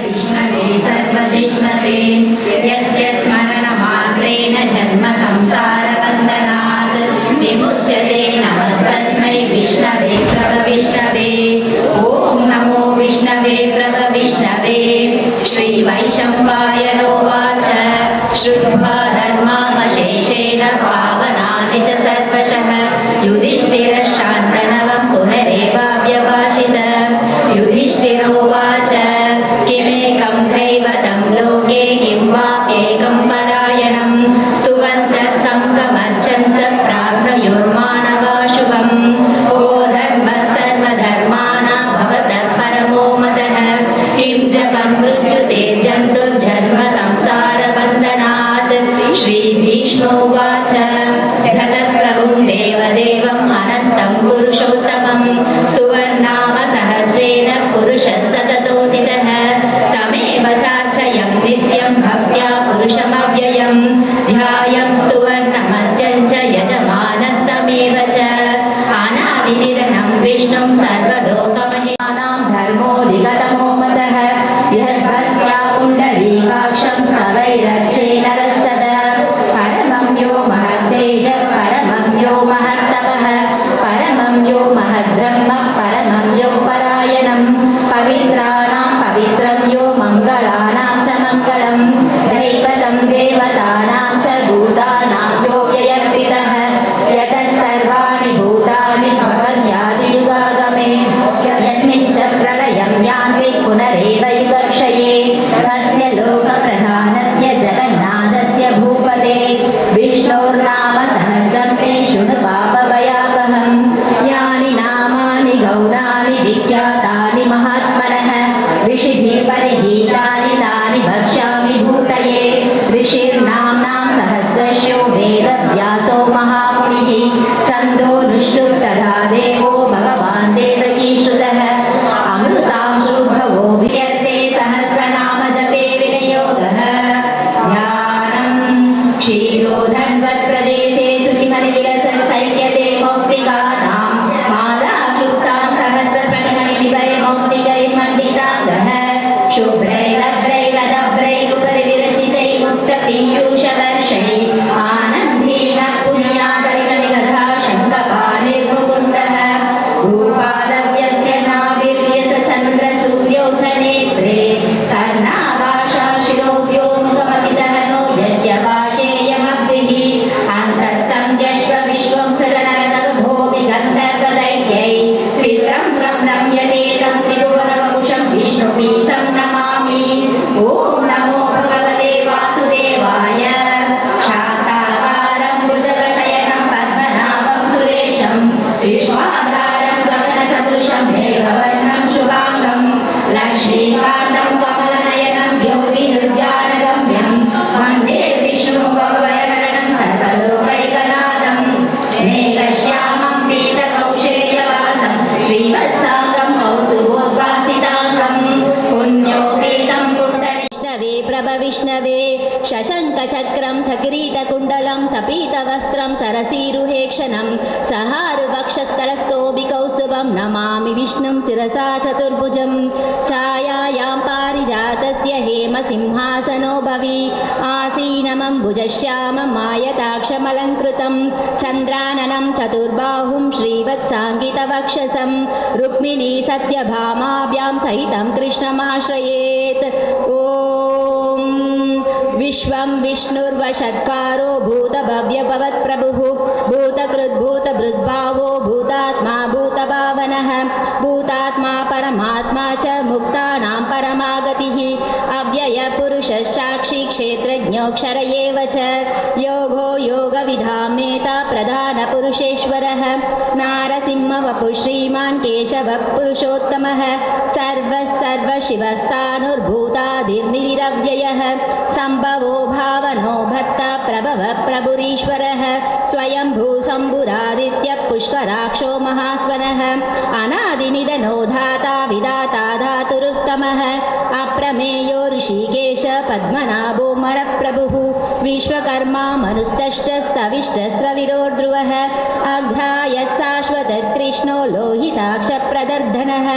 विष्णवे सर्वजिष्णवे यस्य स्मरणमात्रेण जन्म संसारबन्धनात् विमुच्यते नमस्तस्मै विष्णवे प्रभविष्णवे ॐ नमो विष्णवे प्रभविष्णवे श्रीवैशम्पायनोवाच श्रुत्वा धर्मावशेषेण पावनाति च सर्वशः युधिष्ठिरश्शान्तनवं पुनरेवाव्यभाषित युधिष्ठिरोवाच किमेकं दैवतं लोके किं वाप्येकं परायणं स्तुवन्तः कमर्चन्तः प्राज्ञयोर्मानवाशुभं को धर्मः सर्वधर्माणां भवतः परमो मतः किं जपं मृत्युते जन्तुर्जन्म संसारबन्धनात् श्रीभीष्मोवाच जगत्प्रभुं देवदेवम् अनन्तं पुरुषोत्तमं सुवर्णाम सहस्रेण पुरुषः सततोदितः तमेव चार्चयं नित्यं भक्त्या पुरुषमव्ययं ध्यायं स्तुवर्णमस्यं च यजमानः समेव च अनादिनिधनं विष्णुं सर्वलोकमहिमानां धर्मोऽधिगतमो मतः यद्भक्त्या पुण्डरीकाक्षं स्तवैरर्चेन रत्सदा परमं यो महद्देजः परमं यो महत्तपः परमं यो महद्ब्रह्म परमं यो परायणं पवित्राणां पवित्रं यो मङ्गलानां च मङ्गलं दैवतं देवतानां च भूतानां यो व्ययर्पितः यतः सर्वाणि भूतानि भवन्यादियुगागमे यस्मिन् च प्रलयं यान्ति पुनरेव युगक्षये तस्य लोकप्रधानस्य जगन्नाथस्य भूपते विष्णोर्नाम सहस्रं ते शृणु पापभयापहं यानि नामानि गौणानि विख्यातानि महात्मनः ऋषिभिः परिगीतानि तानि वक्ष्यामि भूतये ऋषिर्नाम्नां सहस्रशो वेदव्यासो महामुनिः छन्दोनुष्टुप्तधा देवो भगवान् देवकीश्रुतः अमृतांशुभवो वियर्ते सहस्रनाम जपे विनियोगः ध्यानं क्षीरोधन्वत्प्रदेशे शुचिमनिविलसत्सैक्यते मौक्तिकानां मालाक्युक्तां सहस्रप्रणिमणिनिभै मौक्तिकैर्मण्डिताङ्गः शुभ्रैरभ्रैरदभ्रैरुपरि विरचितै मुक्तपीयूषदर्शैः आनन्दीन पुण्यादरिकलिगधा शङ्खपालिर्मुकुन्दः भूपादव्यस्य नाभिर्यतचन्द्रसूर्यौ च नेत्रे कर्णाभाषा शिरोद्योमुखमपितः नो यस्य भाषेयमब्धिः अन्तःसन्ध्यश्व विश्वं सृजनरगर्भोऽपि गन्धर्वदैत्यै चित्रं रम्यते तं त्रिभुवनवपुषं विष्णुपीतं नमामि ॐ नमो भगवते वासुदेवाय शान्ताकारं भुजगशयनं पद्मनाभं सुरेशं विश्वाधारं गगनसदृशं मेघवर्णं शुभाङ्गं लक्ष्मीकान्तं कमलनयनं योगिनुद्यानगम्यं वन्दे विष्णुं भवभयहरणं सर्वलोकैकनाथं मेघश्यामं पीतकौशेयवासं श्रीवत्साङ्गं कौस्तुभोद्भासिताङ्गं पुण्योपेतं पुण्डरीष्णवे प्रभविष्णवे शशङ्खचक्रं सकिरीटकुण्डलं सपीतवस्त्रं सरसीरुहेक्षणं सहारुवक्षस्थलस्थोभिकौस्तुभं नमामि विष्णुं शिरसा चतुर्भुजं छायायां पारिजातस्य हेमसिंहासनो भवि आसीनमम्बुजश्यामं मायताक्षमलङ्कृतं चन्द्राननं चतुर्बाहुं श्रीवत्साङ्कितवक्षसं रुक्मिणी सत्यभामाभ्यां सहितं कृष्णमाश्रयेत् ॐ विश्वं विष्णुर्वषट्कारो भूतभव्यभवत्प्रभुः भूतकृद्भूतभृद्भावो भूतात्मा भूतभावनः भूतात्मा परमात्मा च मुक्तानां परमागतिः अव्ययपुरुषः साक्षी क्षेत्रज्ञोऽक्षर एव च योगो योगविधां नेता प्रधानपुरुषेश्वरः नारसिंहवपुः श्रीमान् केशवः पुरुषोत्तमः सर्वः सर्वशिवस्थाणुर्भूतादिर्निरव्ययः सम्भव भवो भावनो भर्ता प्रभव प्रभुरीश्वरः स्वयंभू शम्भुरादित्यः पुष्कराक्षो महास्वनः अनादिनिधनो धाता विधाता धातुरुत्तमः अप्रमेयो ऋषिकेश पद्मनाभो मरप्रभुः विश्वकर्मा मनुस्तश्चस्तविष्टस्रविरोर्ध्रुवः अघ्रायः शाश्वतः कृष्णो लोहिताक्षप्रदर्धनः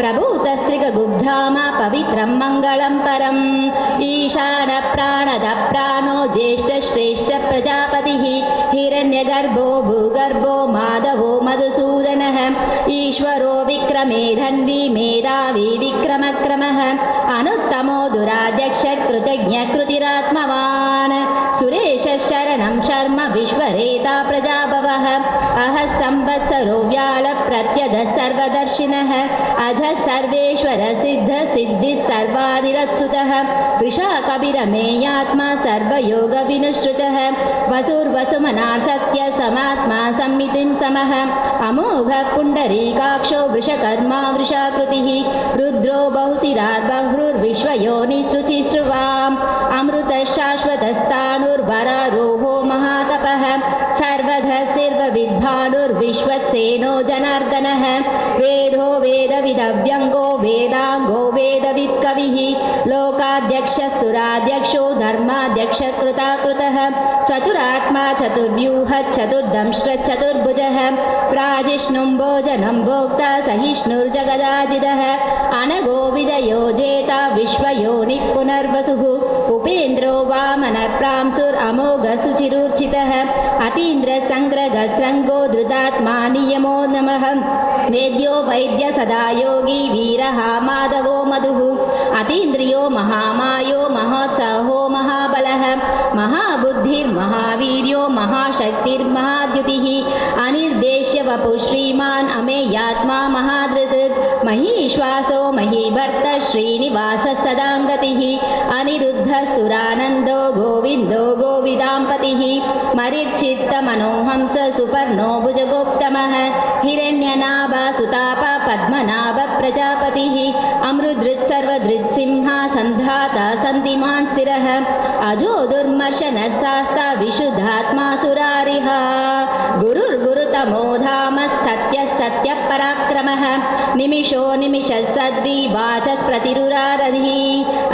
प्रभूतस्त्रिगुग्धाम पवित्रं मङ्गलं परम् ईशानः प्राणदः प्राणो ज्येष्ठश्रेष्ठ प्रजापतिः हिरण्यगर्भो भूगर्भो माधवो मधुसूदनः ईश्वरो विक्रमे धन्वी मेधावी विक्रमक्रमः अनुत्तमो दुराध्यक्ष कृतज्ञ कृतिरात्मवान् सुरेश शरणं शर्म विश्वरेता प्रजाभवः अहः संवत्सरो व्याल प्रत्यदः सर्वदर्शिनः अधः सर्वेश्वर सिद्ध सिद्धिः सर्वादिरच्युतः वृषा कविरमेयात्मा सर्वयोग विनुश्रुतः वसुर्वसुमनार् सत्य समात्मा सम्मितिं समः अमोघ पुण्डरीकाक्षो वृषकर्मा वृषाकृतिः रुद्रो बहुशिरात् बहुर्विश्वयोनिसृचिसृवाम् अमृतः शाश्वतस्ताणुर्वरारोहो महातपः सर्वधः सर्वविद्भानुर्विश्वत्सेनो जनार्दनः वेदो वेदविदव्यङ्गो वेदाङ्गो वेदवित्कविः लोकाध्यक्षस्तुराध्यक्षो धर्माध्यक्ष कृताकृतः चतुरात्मा चतुर्व्यूह चतुर्दंष्ट्र चतुर्भुजः प्राजिष्णुं भोजनं भोक्ता सहिष्णुर्जगदाजिदः अनगो विजयो जेता विश्वयोनिः पुनर्वसुः उपेन्द्रो वामनप्रांसुरमोघ सुचिरूर्चितः अतीन्द्रसङ्ग्रगस्रङ्गो धृतात्मा नियमो नमः वेद्यो वैद्य सदा योगी वीरः माधवो मधुः अतीन्द्रियो महामायो महोत्साहो महाबलः महाबुद्धिर्महावीर्यो महाशक्तिर्महाद्युतिः अनिर्देश्य वपुः श्रीमान् अमेयात्मा महाधृत् महीश्वासो महीभर्त श्रीनिवासः सदाङ्गतिः अनिरुद्धः सुरानन्दो गोविन्दो गोविदाम्पतिः मरिच्छित्तमनोहंस सुपर्णो भुजगोत्तमः हिरण्यनाभ सुताप पद्मनाभ प्रजापतिः अमृदृत् सर्वदृत्सिंह सन्धाता सन्धिमान् स्थिरः अजो दुर्मर्शनः शास्ता विशुद्धात्मा सुरारिः गुरुर्गुरुतमो धामः सत्यः सत्यः पराक्रमः निमिषो निमिषः सद्विवाचः प्रतिरुरारधिः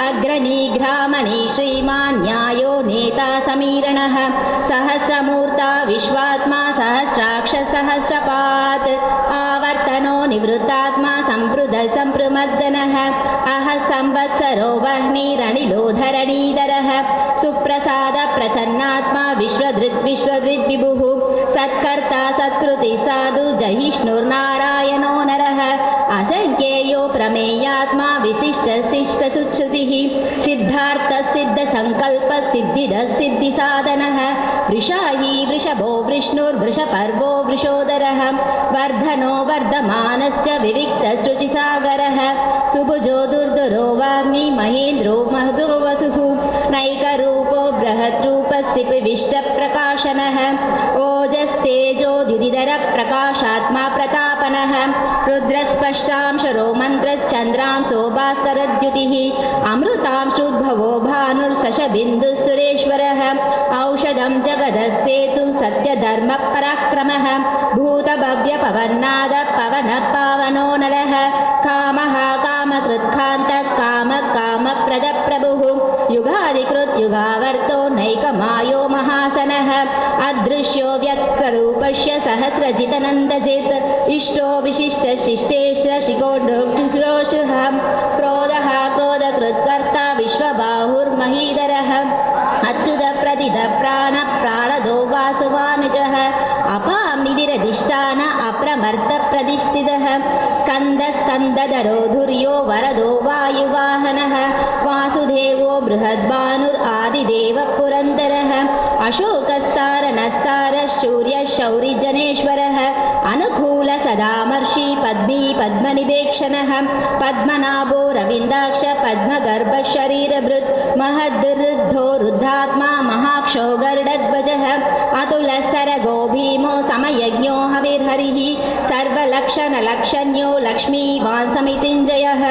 अग्रनिघ्रामणि श्रीमान् न्यायो नेता समीरणः सहस्रमूर्ता विश्वात्मा सहस्राक्ष सहस्रपात् आवर्तनो निवृत्तात्मा सम्पृदः सम्पृमर्दनः अह संवत्सरो वह्निरनिलो धरणीधरः सुप्रसाद प्रसन्नात्मा विश्वधृत् विश्वधृद्विभुः सत्कर्ता सत्कृति साधु जहिष्णुर्नारायणो नरः असङ्ख्येयो प्रमेयात्मा विशिष्ट शिष्ट सुश्रुतिः सिद्धार्थ सिद्ध संकल्प सिद्धिदः सिद्धिसाधनः वृषाही वृषभो वृष्णुर्वृषपर्वो वृषोदरः वर्धनो वर्धमानश्च विविक्तसृचिसागरः सुभुजो दुर्धरो वाग्नि महेन्द्रो महदो वसुः नैकरूपो बृहद्रूपस्थिपिविष्टप्रकाशनः ओजस्तेजोद्युदिधर प्रकाशात्मा प्रतापनः रुद्रस्पष्टांशरो मन्त्रश्चन्द्रांशो भास्करद्युतिः अमृतांशुद्भवो भानुर्शशबिन्दुः सुरेश्वरः औषधं जगदस्सेतु सत्यधर्मपराक्रमः भूतभव्यपवन्नाद पवनः पावनो नरः कामः कामकृत्कान्तः कामप्रदप्रभुः युगादिकृत् युगावर्तो नैकमायो महासनः अदृश्यो व्यक्तरूपस्य सहस्रजितनन्दजित् इष्टो विशिष्ट शिष्टेश्वर शिकोडोषुः क्रोधः क्रोधकृत्कर्ता विश्वबाहुर्महीधरः अच्युत प्रदिद प्राण प्राणदो वासुवानुजः अपां निधिरधिष्ठान अप्रमर्त प्रतिष्ठितः स्कन्द स्कन्दधरो धुर्यो वरदो वायुवाहनः वासुदेवो बृहद्भानुर् आदिदेव पुरन्दरः अशोकस्तार नस्तार शौर्य शौरिजनेश्वरः अनुकूल पद्मप्रदामर्षि पद्मी पद्मनिवेक्षणः पद्मनाभो रविन्दाक्ष पद्मगर्भशरीरभृत् महद्रुद्धो रुद्धात्मा महाक्षो गरुडध्वजः अतुलस्तरगो भीमो समयज्ञो हविर्हरिः सर्वलक्षणलक्षण्यो लक्ष्मीवान् समितिञ्जयः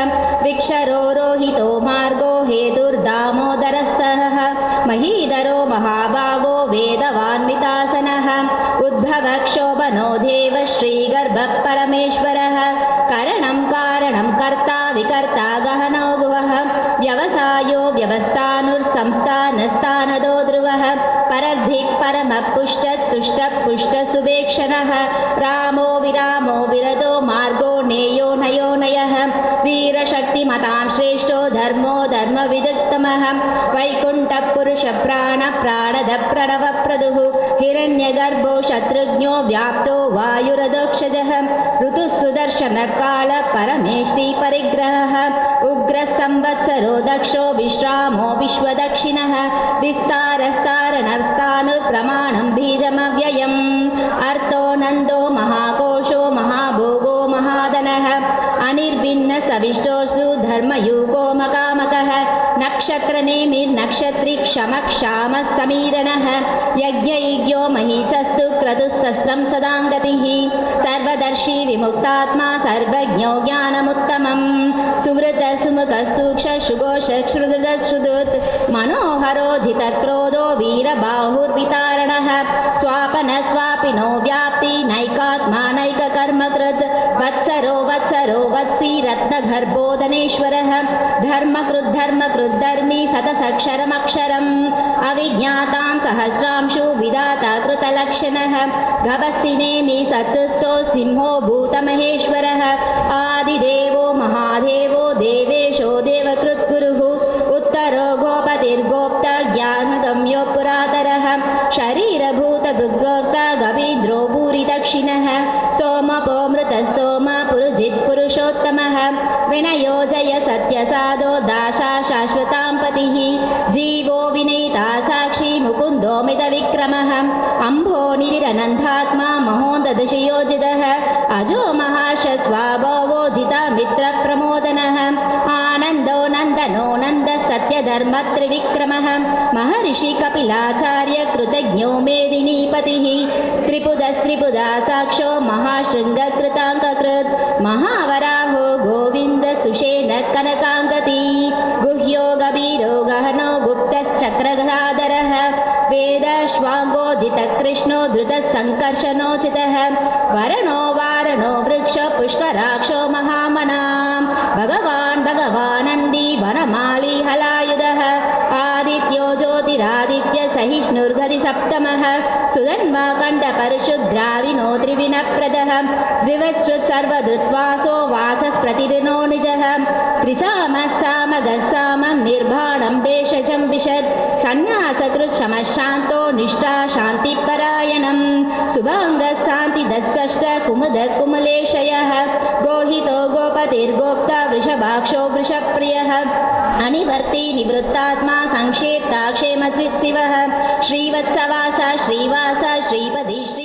विक्षरो रोहितो मार्गो हेतुर्दामोदरः महीधरो महाभागो वेदवान्वितासनः उद्भवक्षोभनो देव श्रीगर्भः परमेश्वरः करणं कारणं कर्ता विकर्ता गहनो भुवः व्यवसायो व्यवस्थानुर्संस्थानस्थानदो ध्रुवः परर्धिः परमः पुष्टः तुष्टः पुष्टसुवेक्षणः रामो विरामो विरदो मार्गो नेयो नयो नयः वीरशक्तिमतां श्रेष्ठो धर्मो धर्मविदुत्तमः वैकुण्ठः पुरुषप्राणः प्राणदः प्रणवप्रदुः हिरण्यगर्भो शत्रुघ्नो व्याप्तो वायुरदोक्षजः ऋतुः सुदर्शनकाल परमेष्टि परिग्रहः उग्रः संवत्सरो दक्षो विश्रामो विश्वदक्षिणः विस्तारस्तारणस्थानुप्रमाणं बीजमव्ययम् अर्थो नन्दो महाकोशो महाभोगो महाधनः अनिर्भिन्न सविष्टोऽस्तु धर्मयुगो मकामकः नक्षत्रनेमिर्नक्षत्री क्षमक्षामः समीरणः यज्ञयज्ञो महीचस्तु क्रतुस्सस्त्रं सदाङ्गतिः सर्वदर्शी विमुक्तात्मा सर्वज्ञो ज्ञानमुत्तमम् सुवृतः सुमुखः सूक्ष्मः सुघोषः श्रुधृतः श्रुधुत् मनोहरो जितक्रोधो वीरबाहुर्वितारणः स्वापनः स्वापिनो व्याप्ति नैकात्मा नैककर्मकृत् वत्सरो वत्सरो वत्सी रत्नगर्भोदनेश्वरः धर्मकृद्धर्मी सतसक्षरमक्षरम् अविज्ञातां सहस्रांशु विधाता कृतलक्षणः गवस्सिनेमि सत्तुस्थो सिंहो भूतमहेश्वरः आदिदेवो महादेवो देवेशो देवकृद्गुरुः उत्तरो गोपतिर्गोप्ता ज्ञानगम्यो पुरातरः शरीरभूतभृद्गोक्ता गवीन्द्रो भूरि दक्षिणः सोमपो मृतस्तोम पुरुजित् पुरुषोत्तमः विनयो जय सत्यसाधो दाशा शाश्वतां पतिः जीवो विनेता साक्षी मुकुन्दो मितविक्रमः अम्भो निधिरनन्दात्मा महोन्ददशयोजितः अजो महार्षस्वाभवो जिता मित्रप्रमोदनः आनन्दो नन्दनो नन्दः सत्यधर्मत्रिविक्रमः महर्षि कपिलाचार्य कृतज्ञो मेदिनीपतिः त्रिपुदस्त्रिपुदा साक्षो महाशृङ्गकृताङ्ककृत् महावराहो गोविन्द सुषेण कनकाङ्गती गुह्यो गभीरो गहनो गुप्तश्चक्रगदाधरः वेदश्वाङ्गो जितकृष्णो धृतः सङ्कर्षणोचितः वरणो वारणो वृक्षो पुष्कराक्षो महामनां भगवानन्दी वनमाली हलायुधः आदित्यो ज्योतिरादित्य सहिष्णुर्गति सप्तमः सुधन्वा कण्ठपरशुद्राविनो त्रिविनप्रदः द्विवत्सृत् सर्वधृत्वासो वाचस्प्रतिरिनो निजः त्रिसामः निर्भाणं भेषजं विशत् सन्न्यासकृच्छमशान्तो निष्ठा शान्तिपरायणं शुभाङ्गः शान्तिदस्सष्ट कुमुदः कुमलेशयः गोहितो गोपतिर्गोप्ता वृषभाक्षो वृषप्रियः अनिवर्ती निवृत्तात्मा संक्षेप्ता क्षेमचित् शिवः श्रीवत्सवास श्रीवास श्रीपदी श्री